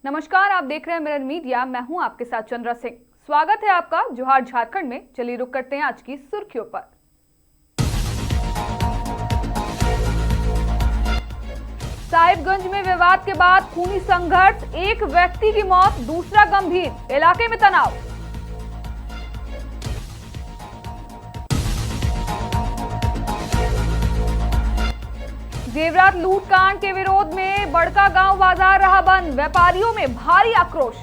नमस्कार, आप देख रहे हैं मिरर मीडिया। मैं हूं आपके साथ चंद्रा सिंह। स्वागत है आपका जोहार झारखंड में। चलिए रुक करते हैं आज की सुर्खियों पर। साहिबगंज में विवाद के बाद खूनी संघर्ष, एक व्यक्ति की मौत, दूसरा गंभीर, इलाके में तनाव। जेवरात लूटकांड के विरोध में बड़का गांव बाजार रहा बंद, व्यापारियों में भारी आक्रोश।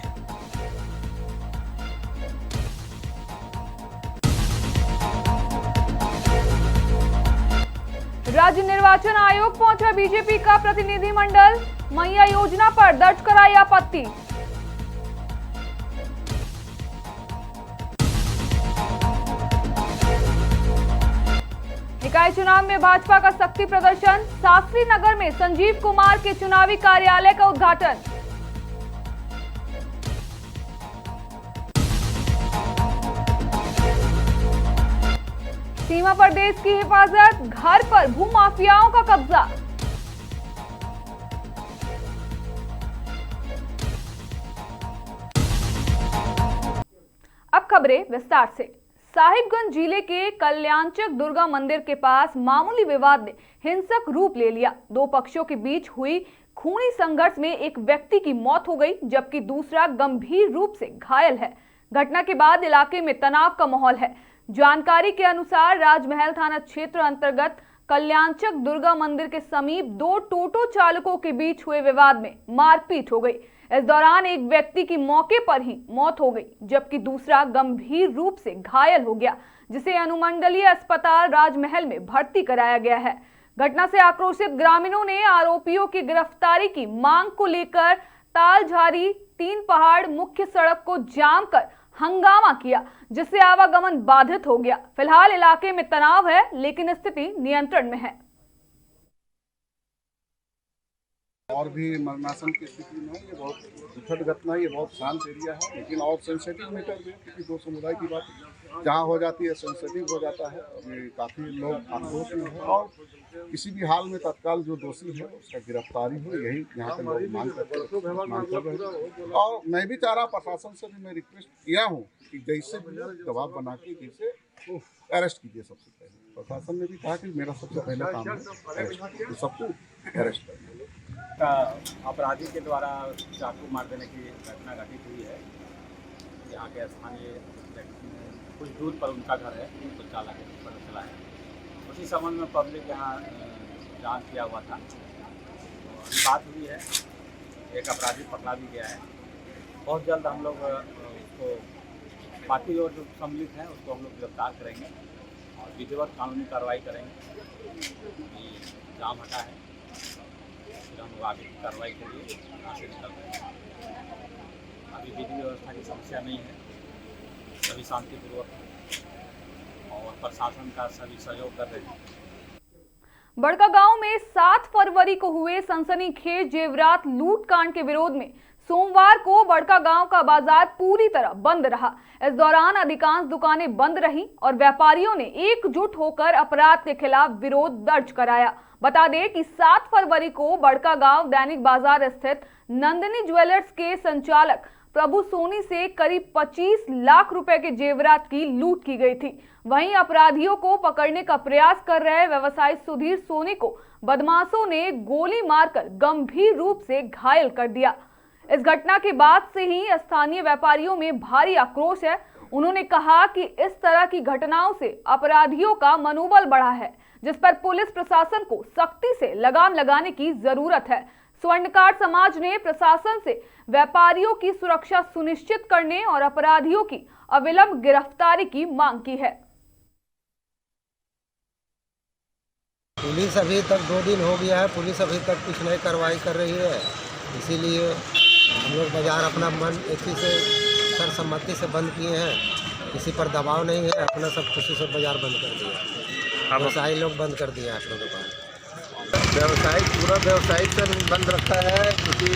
राज्य निर्वाचन आयोग पहुंचा बीजेपी का प्रतिनिधिमंडल, मैया योजना पर दर्ज कराई आपत्ति। निकाय चुनाव में भाजपा का शक्ति प्रदर्शन, शास्त्री नगर में संजीव कुमार के चुनावी कार्यालय का उद्घाटन। सीमा पर देश की हिफाजत, घर पर भूमाफियाओं का कब्जा। अब खबरें विस्तार से। साहिबगंज जिले के कल्याणचक दुर्गा मंदिर के पास मामूली विवाद ने हिंसक रूप ले लिया। दो पक्षों के बीच हुई खूनी संघर्ष में एक व्यक्ति की मौत हो गई, जबकि दूसरा गंभीर रूप से घायल है। घटना के बाद इलाके में तनाव का माहौल है। जानकारी के अनुसार राजमहल थाना क्षेत्र अंतर्गत कल्याणचक दुर्गा मंदिर के समीप दो टोटो चालकों के बीच हुए विवाद में मारपीट हो गई। इस दौरान एक व्यक्ति की मौके पर ही मौत हो गई, जबकि दूसरा गंभीर रूप से घायल हो गया, जिसे अनुमंडलीय अस्पताल राजमहल में भर्ती कराया गया है। घटना से आक्रोशित ग्रामीणों ने आरोपियों की गिरफ्तारी की मांग को लेकर तालझारी तीन पहाड़ मुख्य सड़क को जाम कर हंगामा किया, जिससे आवागमन बाधित हो गया। फिलहाल इलाके में तनाव है, लेकिन स्थिति नियंत्रण में है। और भी मरणासन की स्थिति में है। ये बहुत दुखद घटना है। ये बहुत शांत एरिया है, लेकिन और सेंसिटिव मैटर भी है, क्योंकि दो समुदाय की बात जहाँ हो जाती है सेंसिटिव हो जाता है। और ये काफ़ी लोग आक्रोश में है और किसी भी हाल में तत्काल जो दोषी है उसका गिरफ्तारी हो, यही यहाँ के लोग मांग कर रहे हैं। और मैं भी चाह रहा प्रशासन से भी मैं रिक्वेस्ट किया हूँ कि जैसे भी दबाव बना के जैसे अरेस्ट कीजिए। सबसे पहले प्रशासन ने भी कहा कि मेरा सबसे पहला काम है अरेस्ट, तो सबको अरेस्ट करना। अपराधी के द्वारा चाकू मार देने की घटना घटित हुई है। यहाँ के स्थानीय कुछ दूर पर उनका घर है, तो चालक पता चला है। उसी संबंध में पब्लिक यहाँ जांच किया हुआ था। बात हुई है, एक अपराधी पकड़ा भी गया है। बहुत जल्द हम लोग उसको बाकी और जो सम्मिलित हैं उसको हम लोग गिरफ्तार करेंगे और विधिवत कानूनी कार्रवाई करेंगे। जाम हटा है, हम आगे की कार्रवाई के लिए यहाँ से निकल रहे हैं। अभी विधि व्यवस्था की समस्या नहीं है, सभी शांतिपूर्वक और प्रशासन का सभी सहयोग कर रहे हैं। बड़का गांव में 7 फरवरी को हुए सनसनीखेज जेवरात लूटकांड के विरोध में सोमवार को बड़का गांव का बाजार पूरी तरह बंद रहा। इस दौरान अधिकांश दुकानें बंद रहीं और व्यापारियों ने एकजुट होकर अपराध के खिलाफ विरोध दर्ज कराया। बता दें कि 7 फरवरी को बड़का गांव दैनिक बाजार स्थित नंदिनी ज्वेलर्स के संचालक प्रभु सोनी से करीब 25 लाख रुपए के जेवरात की लूट की गई थी। वहीं अपराधियों को पकड़ने का प्रयास कर रहे व्यवसायी सुधीर सोनी को बदमाशों ने गोली मारकर गंभीर रूप से घायल कर दिया। इस घटना के बाद से ही स्थानीय व्यापारियों में भारी आक्रोश है। उन्होंने कहा कि इस तरह की घटनाओं से अपराधियों का मनोबल बढ़ा है, जिस पर पुलिस प्रशासन को सख्ती से लगाम लगाने की जरूरत है। स्वर्णकार समाज ने प्रशासन से व्यापारियों की सुरक्षा सुनिश्चित करने और अपराधियों की अविलंब गिरफ्तारी की मांग की है। पुलिस अभी तक 2 दिन हो गया है, पुलिस अभी तक कुछ नहीं कार्रवाई कर रही है। इसीलिए हम लोग बाजार अपना मन इसी से सर्वसम्मति से बंद किए हैं। किसी पर दबाव नहीं है, अपना सब खुशी से बाजार बंद कर दिया। व्यवसायी लोग बंद कर दिया अपना दुकान। व्यवसायिक पूरा व्यवसायिक से बंद रखा है, क्योंकि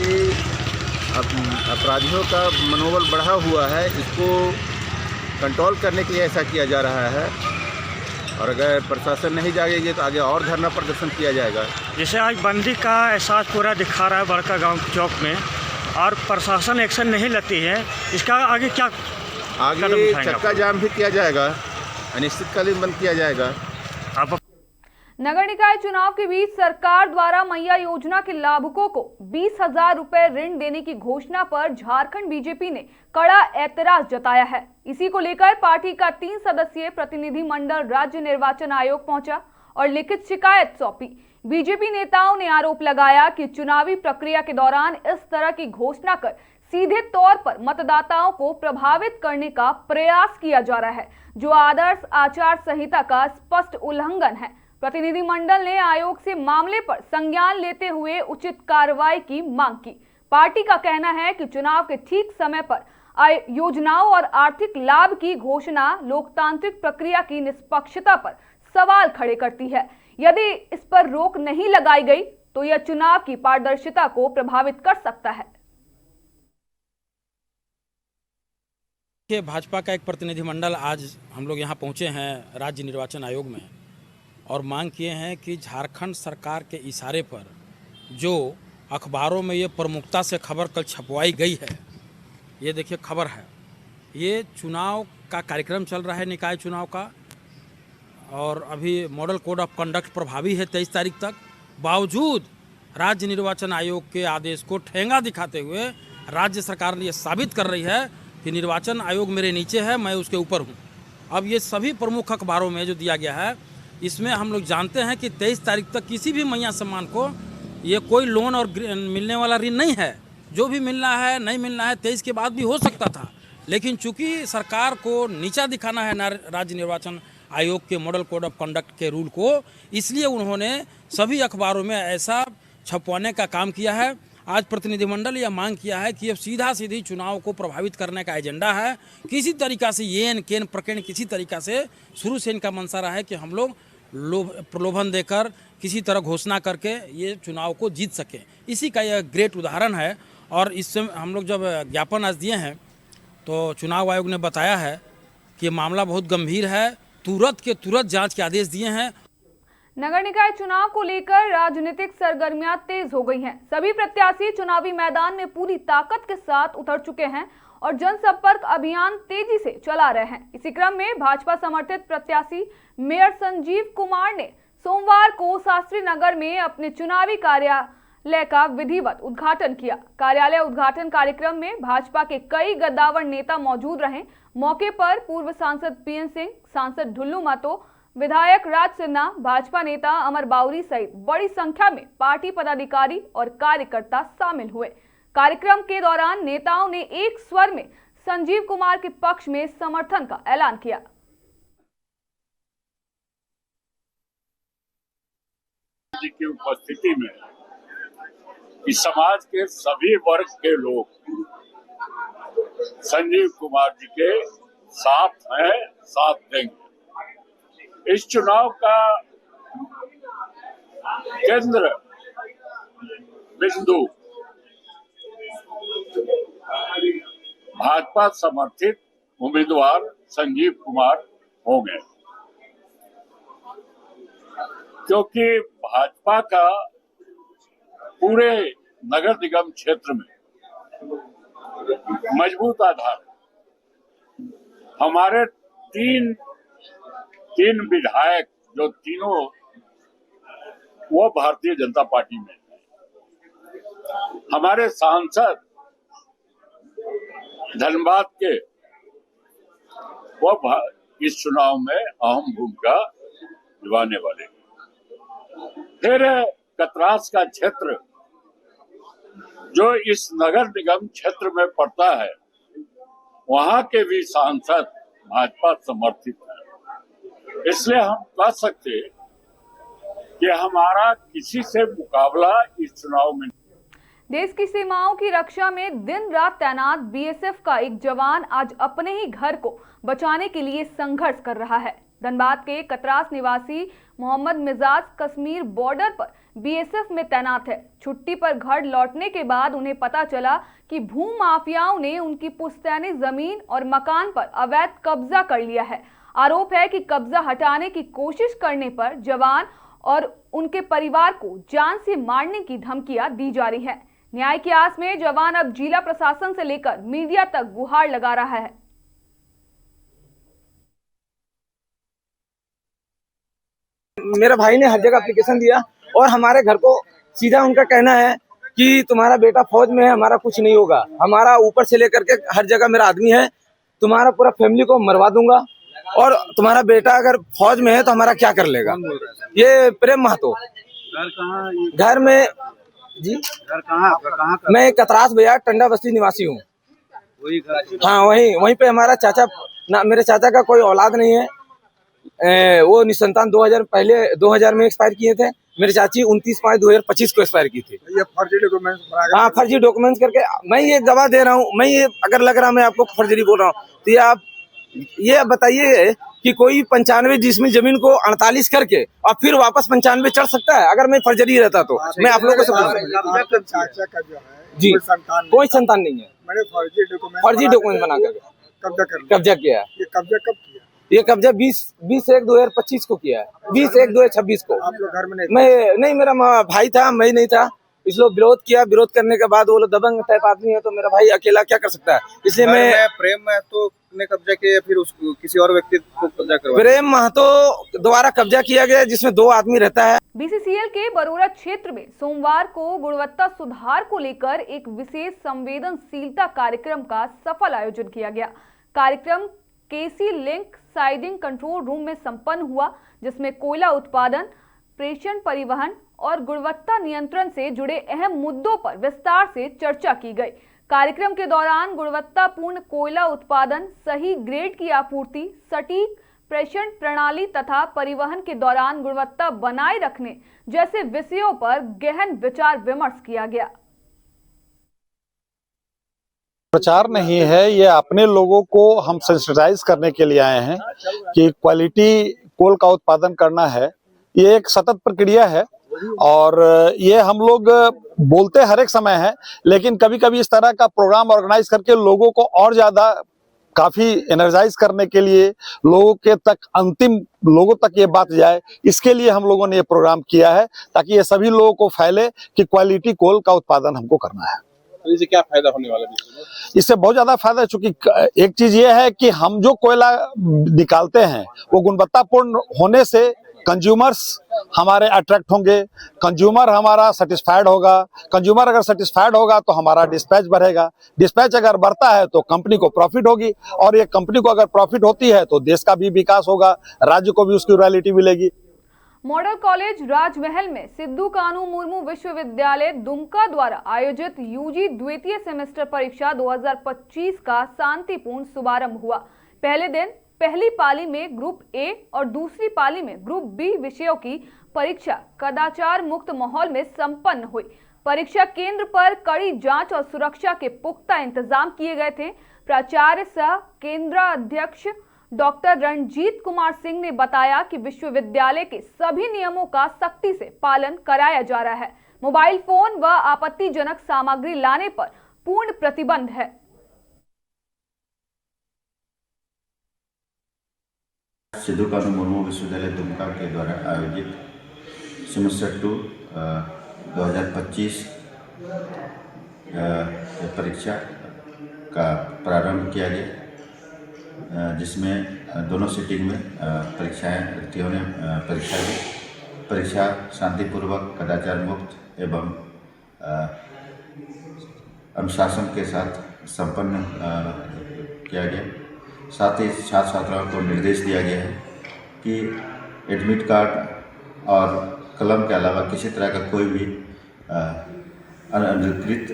अपराधियों का मनोबल बढ़ा हुआ है। इसको कंट्रोल करने के लिए ऐसा किया जा रहा है। और अगर प्रशासन नहीं जागेगी तो आगे और धरना प्रदर्शन किया जाएगा। जैसे आज बंदी का एहसास पूरा दिखा रहा है बड़का गांव चौक में, और प्रशासन एक्शन नहीं लेती है, इसका आगे क्या कदम आगे उठाएंगे चक्का आप? जाम भी किया जाएगा, अनिश्चितकालीन बंद किया जाएगा। आप नगर निकाय चुनाव के बीच सरकार द्वारा मैया योजना के लाभुकों को 20,000 रुपए ऋण देने की घोषणा पर झारखंड बीजेपी ने कड़ा ऐतराज जताया है। इसी को लेकर पार्टी का 3 सदस्यीय प्रतिनिधि मंडल राज्य निर्वाचन आयोग पहुंचा और लिखित शिकायत सौंपी। बीजेपी नेताओं ने आरोप लगाया कि चुनावी प्रक्रिया के दौरान इस तरह की घोषणा कर सीधे तौर पर मतदाताओं को प्रभावित करने का प्रयास किया जा रहा है, जो आदर्श आचार संहिता का स्पष्ट उल्लंघन है। प्रतिनिधिमंडल ने आयोग से मामले पर संज्ञान लेते हुए उचित कार्रवाई की मांग की। पार्टी का कहना है कि चुनाव के ठीक समय पर योजनाओं और आर्थिक लाभ की घोषणा लोकतांत्रिक प्रक्रिया की निष्पक्षता पर सवाल खड़े करती है। यदि इस पर रोक नहीं लगाई गई तो यह चुनाव की पारदर्शिता को प्रभावित कर सकता है। कि भाजपा का एक प्रतिनिधिमंडल आज हम लोग यहाँ पहुँचे हैं राज्य निर्वाचन आयोग में और मांग किए हैं कि झारखंड सरकार के इशारे पर जो अखबारों में ये प्रमुखता से खबर कल छपवाई गई है, ये देखिए खबर है, ये चुनाव का कार्यक्रम चल रहा है निकाय चुनाव का और अभी मॉडल कोड ऑफ कंडक्ट प्रभावी है 23 तारीख तक। बावजूद राज्य निर्वाचन आयोग के आदेश को ठेंगा दिखाते हुए राज्य सरकार ये साबित कर रही है कि निर्वाचन आयोग मेरे नीचे है, मैं उसके ऊपर हूँ। अब ये सभी प्रमुख अखबारों में जो दिया गया है, इसमें हम लोग जानते हैं कि 23 तारीख तक किसी भी मैया सम्मान को ये कोई लोन और मिलने वाला ऋण नहीं है। जो भी मिलना है नहीं मिलना है 23 के बाद भी हो सकता था, लेकिन चूंकि सरकार को नीचा दिखाना है राज्य निर्वाचन आयोग के मॉडल कोड ऑफ कंडक्ट के रूल को, इसलिए उन्होंने सभी अखबारों में ऐसा छपवाने का काम किया है। आज प्रतिनिधिमंडल यह मांग किया है कि अब सीधी चुनाव को प्रभावित करने का एजेंडा है। किसी तरीका से येन केन प्रकरण किसी तरीका से शुरू से इनका मंशा रहा है कि हम लोग प्रलोभन देकर किसी तरह घोषणा करके ये चुनाव को जीत सकें। इसी का यह ग्रेट उदाहरण है। और इससे हम लोग जब ज्ञापन आज दिए हैं तो चुनाव आयोग ने बताया है कि मामला बहुत गंभीर है, तुरंत के तुरंत जांच के आदेश दिए हैं। नगर निकाय चुनाव को लेकर राजनीतिक सरगर्मियां तेज हो गई हैं। सभी प्रत्याशी चुनावी मैदान में पूरी ताकत के साथ उतर चुके हैं और जनसंपर्क अभियान तेजी से चला रहे हैं। इसी क्रम में भाजपा समर्थित प्रत्याशी मेयर संजीव कुमार ने सोमवार को शास्त्री नगर में अपने चुनावी कार्यालय का विधिवत उद्घाटन किया। कार्यालय उद्घाटन कार्यक्रम में भाजपा के कई गद्दावर नेता मौजूद रहे। मौके पर पूर्व सांसद पीएन सिंह, सांसद ढुल्लू मातो, विधायक राज सिन्हा, भाजपा नेता अमर बाउरी सहित बड़ी संख्या में पार्टी पदाधिकारी और कार्यकर्ता शामिल हुए। कार्यक्रम के दौरान नेताओं ने एक स्वर में संजीव कुमार के पक्ष में समर्थन का ऐलान किया। जी की उपस्थिति में इस समाज के सभी वर्ग के लोग संजीव कुमार जी के साथ हैं, साथ देंगे। इस चुनाव का केंद्र बिंदु भाजपा समर्थित उम्मीदवार संजीव कुमार होंगे, क्योंकि भाजपा का पूरे नगर निगम क्षेत्र में मजबूत आधार है। हमारे तीन विधायक जो तीनों वो भारतीय जनता पार्टी में है। हमारे सांसद धनबाद के वो इस चुनाव में अहम भूमिका निभाने वाले हैं। फिर कतरास का क्षेत्र जो इस नगर निगम क्षेत्र में पड़ता है, वहां के भी सांसद भाजपा समर्थित है। इसलिए हम कह सकते कि हमारा किसी से मुकाबला इस चुनाव में। देश की सीमाओं की रक्षा में दिन रात तैनात बीएसएफ का एक जवान आज अपने ही घर को बचाने के लिए संघर्ष कर रहा है। धनबाद के कतरास निवासी मोहम्मद मिजाज कश्मीर बॉर्डर पर बीएसएफ में तैनात है। छुट्टी पर घर लौटने के बाद उन्हें पता चला कि भू माफियाओं ने उनकी पुश्तैनी जमीन और मकान पर अवैध कब्जा कर लिया है। आरोप है कि कब्जा हटाने की कोशिश करने पर जवान और उनके परिवार को जान से मारने की धमकियां दी जा रही है। न्याय की आस में जवान अब जिला प्रशासन से लेकर मीडिया तक गुहार लगा रहा है। मेरे भाई ने हर जगह एप्लीकेशन दिया और हमारे घर को सीधा उनका कहना है कि तुम्हारा बेटा फौज में है, हमारा कुछ नहीं होगा, हमारा ऊपर से लेकर के हर जगह मेरा आदमी है, तुम्हारा पूरा फैमिली को मरवा दूंगा और तुम्हारा बेटा अगर फौज में है तो हमारा क्या कर लेगा। ये प्रेम महतो। घर कहाँ? घर में जी, घर कहाँ? मैं कतरास बाजार टंडा बस्ती निवासी हूँ। वही घर? हाँ, वहीं पे हमारा चाचा ना, मेरे चाचा का कोई औलाद नहीं है। वो निसंतान 2000 में एक्सपायर किए थे। मेरी चाची 29/5/2025 को एक्सपायर की थी। ये फर्जी डॉक्यूमेंट्स बना? हाँ, फर्जी डॉक्यूमेंट्स करके मैं ये गवाह दे रहा हूँ। मैं ये अगर लग रहा मैं आपको फर्जरी बोल रहा हूँ तो ये आप ये बताइए कि कोई 95 जिसमें जमीन को 48 करके और फिर वापस 95 चढ़ सकता है? अगर मैं फर्जरी रहता तो मैं आप लोगों से चाचा का जो है जी, कोई संतान नहीं है। मैंने फर्जी डॉक्यूमेंट बना करके कब्जा किया है। ये कब्जा कब किया? ये कब्जा 20/1/2025 को किया है। 20/1/2026 को। आप लोग घर में नहीं, मेरा भाई था, मैं नहीं था। इस लोग विरोध किया, विरोध करने के बाद वो लोग दबंग टाइप आदमी है तो मेरा भाई अकेला क्या कर सकता है, इसलिए मैं प्रेम महतो ने कब्जा किया, फिर उसको किसी और व्यक्ति को कब्जा करवाया। प्रेम महतो द्वारा कब्जा किया गया जिसमें 2 आदमी रहता है। बीसीसीएल के बरोरा क्षेत्र में सोमवार को गुणवत्ता सुधार को लेकर एक विशेष संवेदनशीलता कार्यक्रम का सफल आयोजन किया गया। कार्यक्रम केसी लिंक साइडिंग कंट्रोल रूम में संपन्न हुआ, जिसमें कोयला उत्पादन, प्रेषण, परिवहन और गुणवत्ता नियंत्रण से जुड़े अहम मुद्दों पर विस्तार से चर्चा की गई। कार्यक्रम के दौरान गुणवत्तापूर्ण कोयला उत्पादन, सही ग्रेड की आपूर्ति, सटीक प्रेषण प्रणाली तथा परिवहन के दौरान गुणवत्ता बनाए रखने जैसे विषयों पर गहन विचार विमर्श किया गया। प्रचार नहीं है, ये अपने लोगों को हम सेंसिटाइज करने के लिए आए हैं कि क्वालिटी कोल का उत्पादन करना है। ये एक सतत प्रक्रिया है और ये हम लोग बोलते हर एक समय है, लेकिन कभी कभी इस तरह का प्रोग्राम ऑर्गेनाइज करके लोगों को और ज्यादा काफी एनर्जाइज करने के लिए लोगों के तक अंतिम लोगों तक ये बात जाए, इसके लिए हम लोगों ने ये प्रोग्राम किया है ताकि ये सभी लोगों को फैले कि क्वालिटी कोल का उत्पादन हमको करना है। इससे क्या फायदा होने वाला है? इससे बहुत ज्यादा फायदा है, चूंकि एक चीज ये है कि हम जो कोयला निकालते हैं वो गुणवत्तापूर्ण होने से कंज्यूमर्स हमारे अट्रैक्ट होंगे, कंज्यूमर हमारा सेटिस्फाइड होगा, कंज्यूमर अगर सेटिस्फाइड होगा तो हमारा डिस्पैच बढ़ेगा, डिस्पैच अगर बढ़ता है तो कंपनी को प्रॉफिट होगी और ये कंपनी को अगर प्रॉफिट होती है तो देश का भी विकास होगा, राज्य को भी उसकी रॉयल्टी मिलेगी। मॉडल कॉलेज राजमहल में सिद्धू कानू मुर्मू विश्वविद्यालय दुमका द्वारा आयोजित यूजी द्वितीय सेमेस्टर परीक्षा 2025 का शांतिपूर्ण शुभारंभ हुआ। पहले दिन पहली पाली में ग्रुप ए और दूसरी पाली में ग्रुप बी विषयों की परीक्षा कदाचार मुक्त माहौल में संपन्न हुई। परीक्षा केंद्र पर कड़ी जांच और सुरक्षा के पुख्ता इंतजाम किए गए थे। प्राचार्य सह केंद्राध्यक्ष डॉक्टर रणजीत कुमार सिंह ने बताया कि विश्वविद्यालय के सभी नियमों का सख्ती से पालन कराया जा रहा है। मोबाइल फोन व आपत्तिजनक सामग्री लाने पर पूर्ण प्रतिबंध है। सिद्धू कानू मुर्मू विश्वविद्यालय दुमका के द्वारा आयोजित सेमेस्टर 2 2025 परीक्षा का प्रारंभ किया गया, जिसमें दोनों सिटिंग में परीक्षाएं ने परीक्षा दी। परीक्षा शांतिपूर्वक, कदाचार मुक्त एवं अनुशासन के साथ संपन्न किया गया। साथ ही छात्र छात्राओं को निर्देश दिया गया है कि एडमिट कार्ड और कलम के अलावा किसी तरह का कोई भी अनधिकृत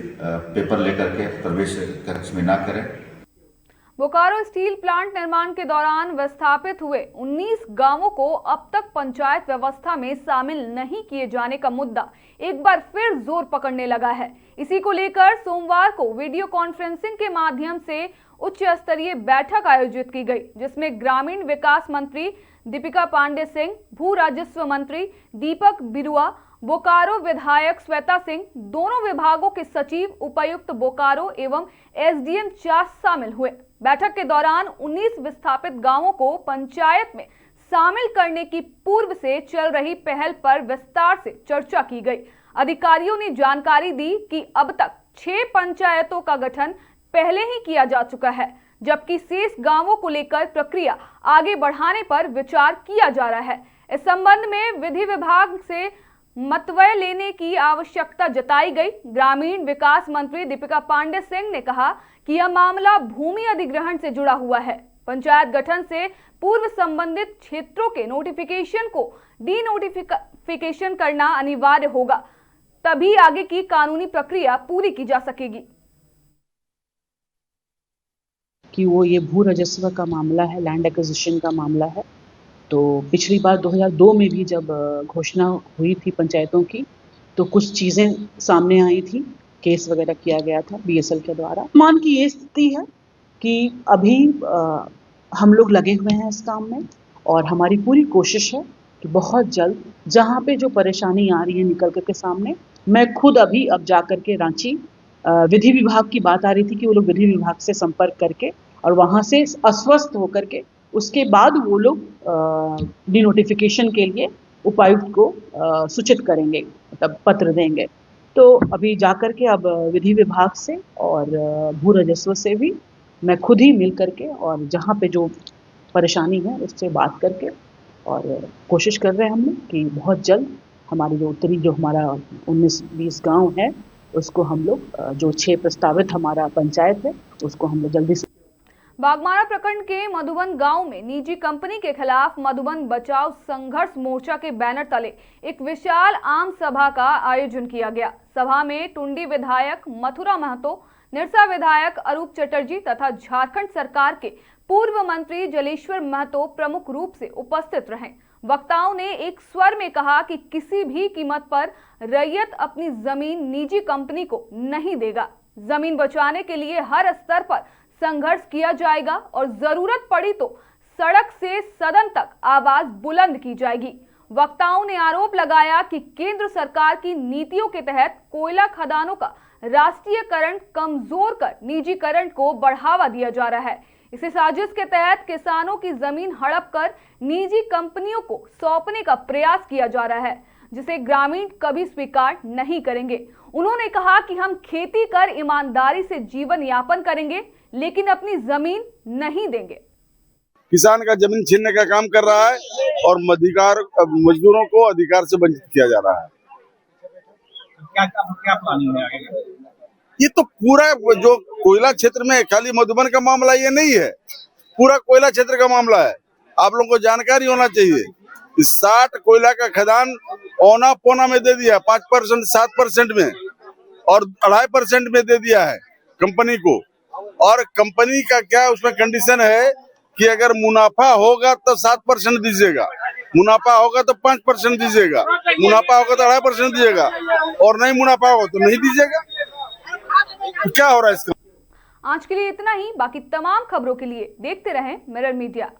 पेपर लेकर के प्रवेश कक्ष में ना करें। बोकारो स्टील प्लांट निर्माण के दौरान विस्थापित हुए 19 गांवों को अब तक पंचायत व्यवस्था में शामिल नहीं किए जाने का मुद्दा एक बार फिर जोर पकड़ने लगा है। इसी को लेकर सोमवार को वीडियो कॉन्फ्रेंसिंग के माध्यम से उच्च स्तरीय बैठक आयोजित की गई, जिसमें ग्रामीण विकास मंत्री दीपिका पांडे सिंह, भू राजस्व मंत्री दीपक बिरुआ, बोकारो विधायक श्वेता सिंह, दोनों विभागों के सचिव, उपायुक्त बोकारो एवं एसडीएम चास शामिल हुए। बैठक के दौरान 19 विस्थापित गांवों को पंचायत में शामिल करने की पूर्व से चल रही पहल पर विस्तार से चर्चा की गई। अधिकारियों ने जानकारी दी कि अब तक 6 पंचायतों का गठन पहले ही किया जा चुका है, जबकि शेष गांवों को लेकर प्रक्रिया आगे बढ़ाने पर विचार किया जा रहा है। इस संबंध में विधि विभाग से मतवय लेने की आवश्यकता जताई गई। ग्रामीण विकास मंत्री दीपिका पांडे सिंह ने कहा कि यह मामला भूमि अधिग्रहण से जुड़ा हुआ है। पंचायत गठन से पूर्व संबंधित क्षेत्रों के नोटिफिकेशन को डीनोटिफिकेशन करना अनिवार्य होगा, तभी आगे की कानूनी प्रक्रिया पूरी की जा सकेगी। कि वो ये भू राजस्व का मामला है, लैंड एक्विजिशन का मामला है। तो पिछली बार 2002 में भी जब घोषणा हुई थी पंचायतों की, तो कुछ चीज़ें सामने आई थी, केस वगैरह किया गया था बीएसएल के द्वारा। मान की ये स्थिति है कि अभी हम लोग लगे हुए हैं इस काम में, और हमारी पूरी कोशिश है कि बहुत जल्द जहाँ पे जो परेशानी आ रही है निकल करके सामने, मैं खुद अभी अब जा करके रांची विधि विभाग की बात आ रही थी कि वो लोग विधि विभाग से संपर्क करके और वहाँ से आश्वस्त होकर के उसके बाद वो लोग डिनोटिफिकेशन के लिए उपायुक्त को सूचित करेंगे, मतलब पत्र देंगे। तो अभी जाकर के अब विधि विभाग से और भू राजस्व से भी मैं खुद ही मिल करके और जहाँ पे जो परेशानी है उससे बात करके और कोशिश कर रहे हैं हम लोग कि बहुत जल्द हमारी जो उत्तरी जो हमारा 19-20 गांव है उसको हम लोग जो 6 प्रस्तावित हमारा पंचायत है उसको हम लोग जल्दी से। बागमारा प्रखंड के मधुबन गांव में निजी कंपनी के खिलाफ मधुबन बचाओ संघर्ष मोर्चा के बैनर तले एक विशाल आम सभा का आयोजन किया गया। सभा में टुंडी विधायक मथुरा महतो, निरसा विधायक अरूप चटर्जी तथा झारखंड सरकार के पूर्व मंत्री जलेश्वर महतो प्रमुख रूप से उपस्थित रहे। वक्ताओं ने एक स्वर में कहा कि किसी भी कीमत पर रैयत अपनी जमीन निजी कंपनी को नहीं देगा। जमीन बचाने के लिए हर स्तर पर संघर्ष किया जाएगा और जरूरत पड़ी तो सड़क से सदन तक आवाज बुलंद की जाएगी। वक्ताओं ने आरोप लगाया कि केंद्र सरकार की नीतियों के तहत कोयला खदानों का राष्ट्रीयकरण कमजोर कर निजीकरण को बढ़ावा दिया जा रहा है। इसी साजिश के तहत किसानों की जमीन हड़प कर निजी कंपनियों को सौंपने का प्रयास किया जा रहा है, जिसे ग्रामीण कभी स्वीकार नहीं करेंगे। उन्होंने कहा कि हम खेती कर ईमानदारी से जीवन यापन करेंगे, लेकिन अपनी जमीन नहीं देंगे। किसान का जमीन छीनने का काम कर रहा है और मजदूरों को अधिकार से वंचित किया जा रहा है। क्या प्लानिंग है आगे? ये तो पूरा जो कोयला क्षेत्र में खाली मधुबन का मामला ये नहीं है, पूरा कोयला क्षेत्र का मामला है। आप लोगों को जानकारी होना चाहिए। 60 कोयला का खदान औना पौना में दे दिया, 5%, 7% में और 2.5% में दे दिया है कंपनी को। और कंपनी का क्या उसमें कंडीशन है कि अगर मुनाफा होगा तो 7% दीजिएगा, मुनाफा होगा तो 5% दीजिएगा, मुनाफा होगा तो 2.5% दीजिएगा और नहीं मुनाफा होगा तो नहीं दीजिएगा। तो क्या हो रहा है इसका? आज के लिए इतना ही। बाकी तमाम खबरों के लिए देखते रहें मिरर मीडिया।